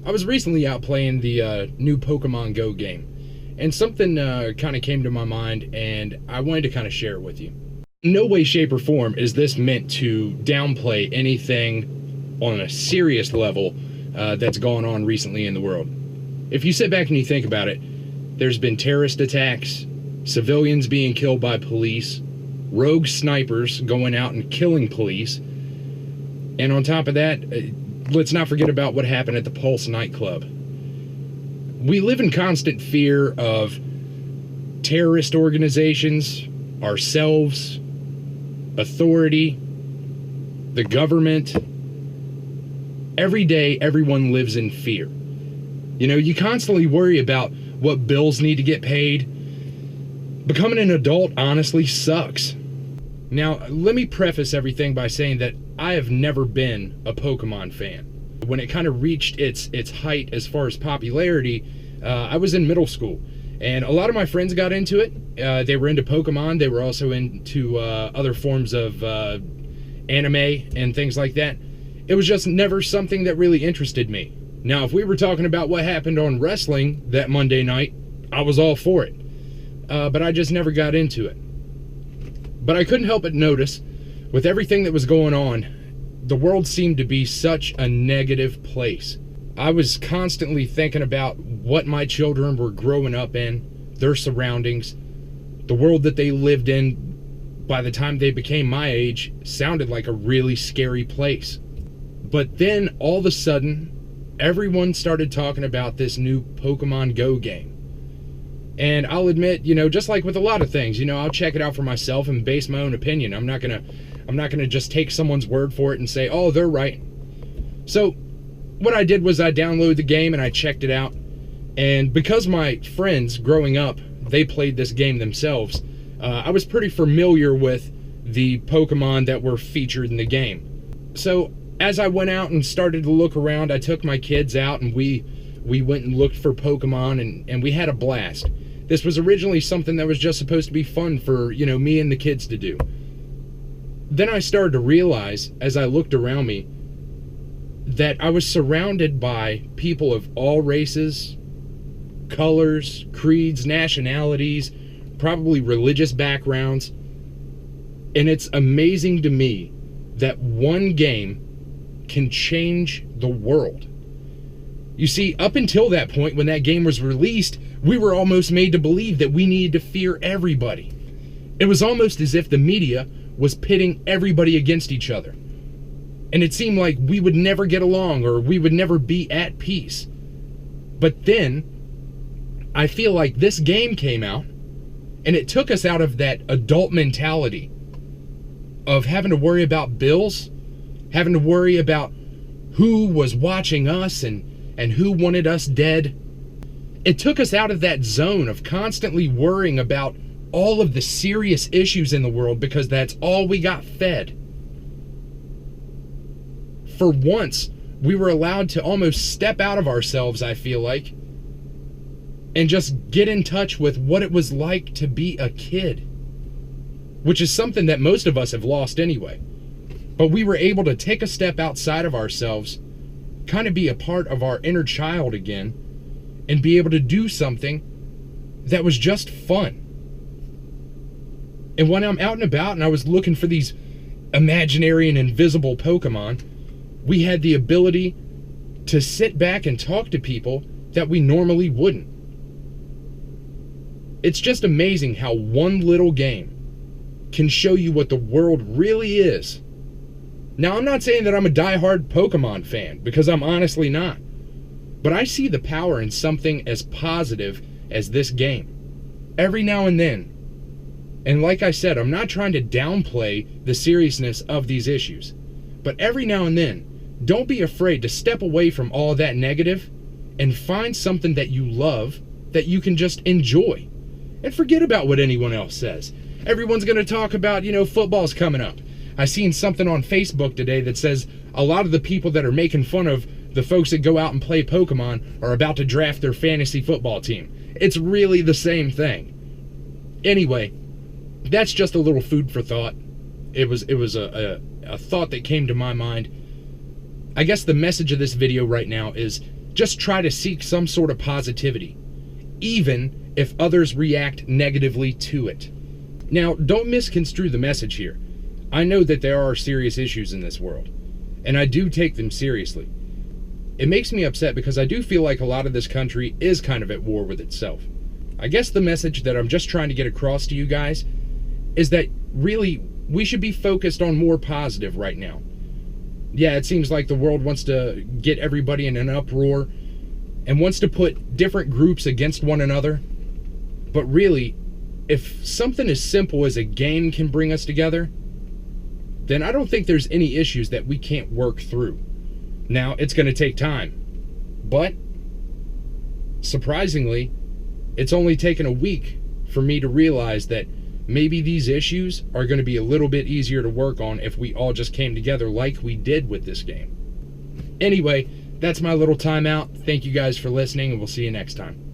I was recently out playing the new Pokemon Go game, and something kind of came to my mind, and I wanted to kind of share it with you. In no way, shape, or form is this meant to downplay anything on a serious level that's gone on recently in the world. If you sit back and you think about it, there's been terrorist attacks, civilians being killed by police, rogue snipers going out and killing police, and on top of that, let's not forget about what happened at the Pulse nightclub. We live in constant fear of terrorist organizations, ourselves, authority, the government. Every day, everyone lives in fear. You know, you constantly worry about what bills need to get paid. Becoming an adult honestly sucks. Now, let me preface everything by saying that I have never been a Pokemon fan. When it kind of reached its height as far as popularity, I was in middle school, and a lot of my friends got into it. They were into Pokemon. They were also into other forms of anime and things like that. It was just never something that really interested me. Now, if we were talking about what happened on wrestling that Monday night, I was all for it. But I just never got into it. But I couldn't help but notice, with everything that was going on, the world seemed to be such a negative place. I was constantly thinking about what my children were growing up in, their surroundings, the world that they lived in by the time they became my age sounded like a really scary place. But then, all of a sudden, everyone started talking about this new Pokemon Go game. And I'll admit, you know, just like with a lot of things, you know, I'll check it out for myself and base my own opinion. I'm not gonna just take someone's word for it and say, oh, they're right. So what I did was I downloaded the game and I checked it out. And because my friends growing up, they played this game themselves, I was pretty familiar with the Pokemon that were featured in the game. So as I went out and started to look around, I took my kids out and we went and looked for Pokemon and we had a blast. This was originally something that was just supposed to be fun for, you know, me and the kids to do. Then I started to realize, as I looked around me, that I was surrounded by people of all races, colors, creeds, nationalities, probably religious backgrounds. And it's amazing to me that one game can change the world. You see, up until that point, when that game was released, we were almost made to believe that we needed to fear everybody. It was almost as if the media was pitting everybody against each other. And it seemed like we would never get along or we would never be at peace. But then, I feel like this game came out and it took us out of that adult mentality of having to worry about bills, having to worry about who was watching us and who wanted us dead. It took us out of that zone of constantly worrying about all of the serious issues in the world because that's all we got fed. For once, we were allowed to almost step out of ourselves, I feel like, and just get in touch with what it was like to be a kid, which is something that most of us have lost anyway. But we were able to take a step outside of ourselves, kind of be a part of our inner child again, and be able to do something that was just fun. And when I'm out and about and I was looking for these imaginary and invisible Pokemon, we had the ability to sit back and talk to people that we normally wouldn't. It's just amazing how one little game can show you what the world really is. Now, I'm not saying that I'm a diehard Pokemon fan, because I'm honestly not. But I see the power in something as positive as this game. Every now and then. And like I said, I'm not trying to downplay the seriousness of these issues. But every now and then, don't be afraid to step away from all that negative and find something that you love that you can just enjoy. And forget about what anyone else says. Everyone's going to talk about, you know, football's coming up. I seen something on Facebook today that says a lot of the people that are making fun of the folks that go out and play Pokemon are about to draft their fantasy football team. It's really the same thing. Anyway, that's just a little food for thought. It was a thought that came to my mind. I guess the message of this video right now is just try to seek some sort of positivity, even if others react negatively to it. Now, don't misconstrue the message here. I know that there are serious issues in this world, and I do take them seriously. It makes me upset because I do feel like a lot of this country is kind of at war with itself. I guess the message that I'm just trying to get across to you guys is that really we should be focused on more positive right now. Yeah, it seems like the world wants to get everybody in an uproar and wants to put different groups against one another. But really, if something as simple as a game can bring us together, then I don't think there's any issues that we can't work through. Now, it's going to take time, but surprisingly, it's only taken a week for me to realize that maybe these issues are going to be a little bit easier to work on if we all just came together like we did with this game. Anyway, that's my little timeout. Thank you guys for listening, and we'll see you next time.